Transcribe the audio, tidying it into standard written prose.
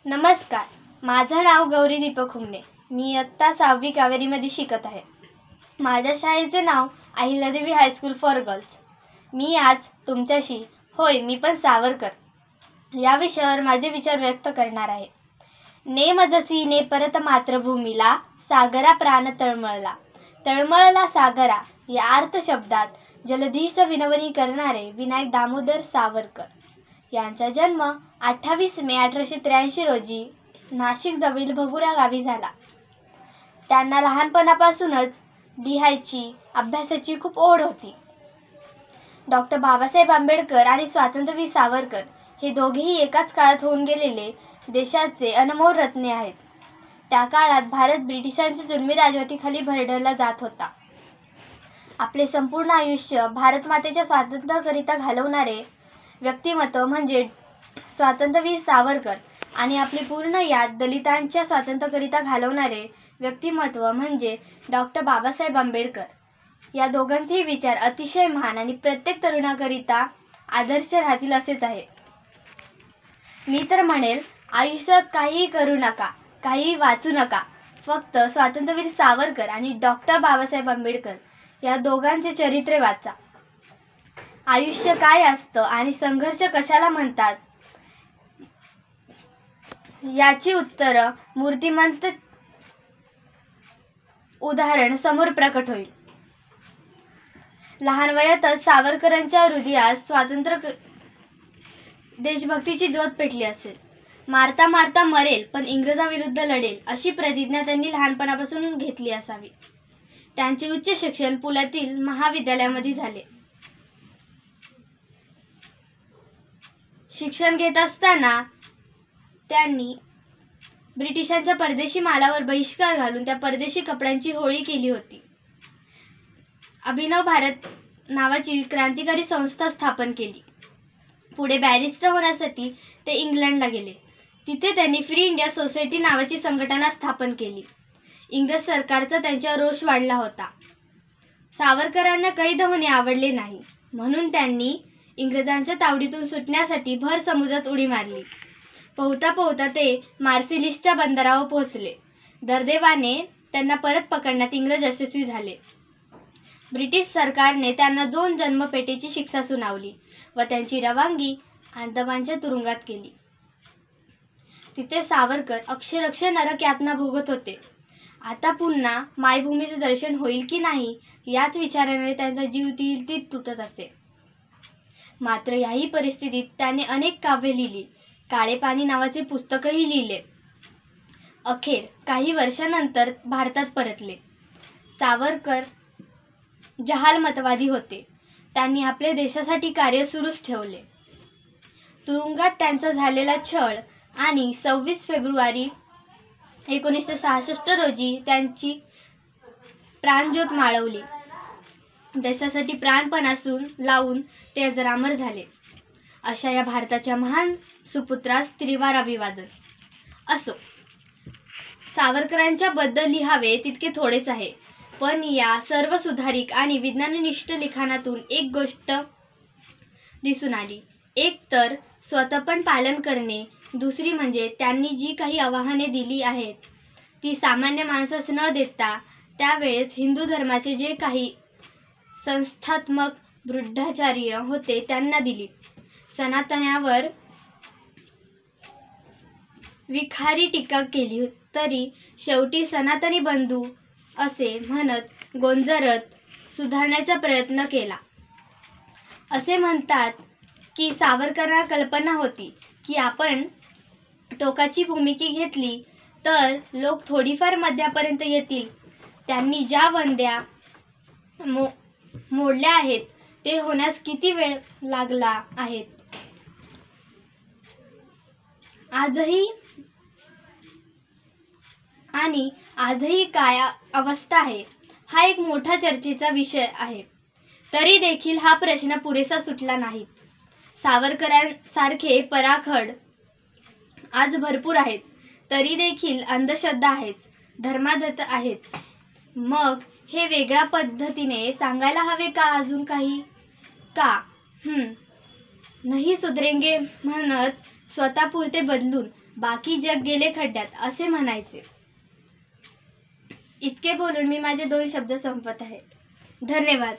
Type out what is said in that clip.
नमस्कार. माझं नाव गौरी दीपक हुमने. मी इयत्ता 6वी कावेरीमध्ये शिकत आहे. माझ्या शाळेचे नाव अहिल्यादेवी हायस्कूल फॉर गर्ल्स. मी आज तुमच्याशी मी पण सावरकर या विषयावर माझे विचार व्यक्त करणार आहे. ने मजसी ने परत मातृभूमीला, सागरा प्राण तळमळला. तळमळला सागरा या अर्थ शब्दात जलधीश विनवणी करणारे विनायक दामोदर सावरकर यांचा जन्म 28 मे 1883 रोजी नाशिकजवळील भगुरा गावी झाला. त्यांना लहानपणापासूनच लिहायची, अभ्यासाची खूप ओढ होती. डॉक्टर बाबासाहेब आंबेडकर आणि स्वातंत्र्यवीर सावरकर हे दोघेही एकाच काळात होऊन गेलेले देशाचे अनमोल रत्ने आहेत. त्या काळात भारत ब्रिटिशांच्या जुलमी राजवटीखाली भरडला जात होता. आपले संपूर्ण आयुष्य भारतमातेच्या स्वातंत्र्याकरिता घालवणारे व्यक्तिमत्व म्हणजे स्वातंत्र्यवीर सावरकर आणि आपली पूर्ण याद दलितांच्या स्वातंत्र्याकरिता घालवणारे व्यक्तिमत्व म्हणजे डॉक्टर बाबासाहेब आंबेडकर. या दोघांचेही विचार अतिशय महान आणि प्रत्येक तरुणाकरिता आदर्श राहतील असेच आहे. मी तर म्हणेल, आयुष्यात काहीही करू नका, काहीही वाचू नका, फक्त स्वातंत्र्यवीर सावरकर आणि डॉक्टर बाबासाहेब आंबेडकर या दोघांचे चरित्रे वाचा. आयुष्य काय असतं आणि संघर्ष कशाला म्हणतात याची उत्तरं मूर्तिमंत उदाहरण समोर प्रकट होईल. लहान वयातच सावरकरांच्या हृदयात देशभक्तीची ज्योत पेटली असेल. मारता मारता मरेल पण इंग्रजांविरुद्ध लढेल अशी प्रतिज्ञा त्यांनी लहानपणापासून घेतली असावी. त्यांचे उच्च शिक्षण पुण्यातील महाविद्यालयामध्ये झाले. शिक्षण घेत असताना त्यांनी ब्रिटिशांच्या परदेशी मालावर बहिष्कार घालून त्या परदेशी कपड्यांची होळी केली होती. अभिनव भारत नावाची क्रांतिकारी संस्था स्थापन केली. पुढे बॅरिस्टर होण्यासाठी ते इंग्लंडला गेले. तिथे त्यांनी फ्री इंडिया सोसायटी नावाची संघटना स्थापन केली. इंग्रज सरकारचा त्यांच्यावर रोष वाढला होता. सावरकरांना कैद होणे आवडले नाही, म्हणून त्यांनी इंग्रजांच्या तावडीतून सुटण्यासाठी भर समुद्रात उडी मारली. पोहता पोहता ते मार्सिलिसच्या बंदरावर पोहोचले. दुर्दैवाने त्यांना परत पकडण्यात इंग्रज यशस्वी झाले. ब्रिटिश सरकारने त्यांना 2 जन्मठेपेची शिक्षा सुनावली व त्यांची रवानगी अंदमानच्या तुरुंगात केली. तिथे सावरकर अक्षरशः नरक यातना भोगत होते. आता पुन्हा मायभूमीचे दर्शन होईल की नाही याच विचाराने त्यांचा जीव तीळ तुटत असे. मात्र याही परिस्थितीत त्याने अनेक काव्ये लिहिली. काळे पाणी नावाचे पुस्तकही लिहिले. अखेर काही वर्षांनंतर भारतात परतले. सावरकर जहालमतवादी होते. त्यांनी आपल्या देशासाठी कार्य सुरूच ठेवले. तुरुंगात त्यांचा झालेला छळ आणि 26 फेब्रुवारी 1966 रोजी त्यांची प्राणज्योत माळवली. देशासाठी प्राणपण लावून ते अजरामर झाले. अशा या भारताच्या महान सुपुत्रास त्रिवार अभिवादन. असो, सावरकरांच्या बद्दल लिहावे तितके थोडेच आहे, पण या सर्व सुधारिक आणि विज्ञाननिष्ठ लिखाणातून एक गोष्ट दिसून आली. एक तर स्वतःपण पालन करणे, दुसरी म्हणजे त्यांनी जी काही आव्हाने दिली आहेत ती सामान्य माणसास न देता त्यावेळेस हिंदू धर्माचे जे काही संस्थात्मक बृढाचार्य होते त्यांना दिली. सनातन्यावर विखारी टीका केली तरी शेवटी सनातनी बंधू असे म्हणत गोंजारत सुधारण्याचा प्रयत्न केला. असे म्हणतात की सावरकरांना कल्पना होती की आपण टोकाची भूमिका घेतली तर लोक थोडीफार मध्यापर्यंत येतील. त्यांनी ज्या बंद्या मोडल्या आहेत ते होण्यास किती वेळ लागला आहे. आजही काय अवस्था आहे हा एक मोठा चर्चेचा विषय आहे. तरी देखील हा प्रश्न पुरेसा सुटला नाही. सावरकरांसारखे पराखड आज भरपूर आहेत, तरी देखील अंधश्रद्धा आहेच, धर्मांध आहेच. मग हे वेगळ्या पद्धतीने सांगायला हवे का अजून काही का नाही सुधरेंगे म्हणत स्वतःपुरते बदलून बाकी जग गेले खड्ड्यात असे म्हणायचे. इतके बोलून मी माझे 2 शब्द संपत आहे. धन्यवाद.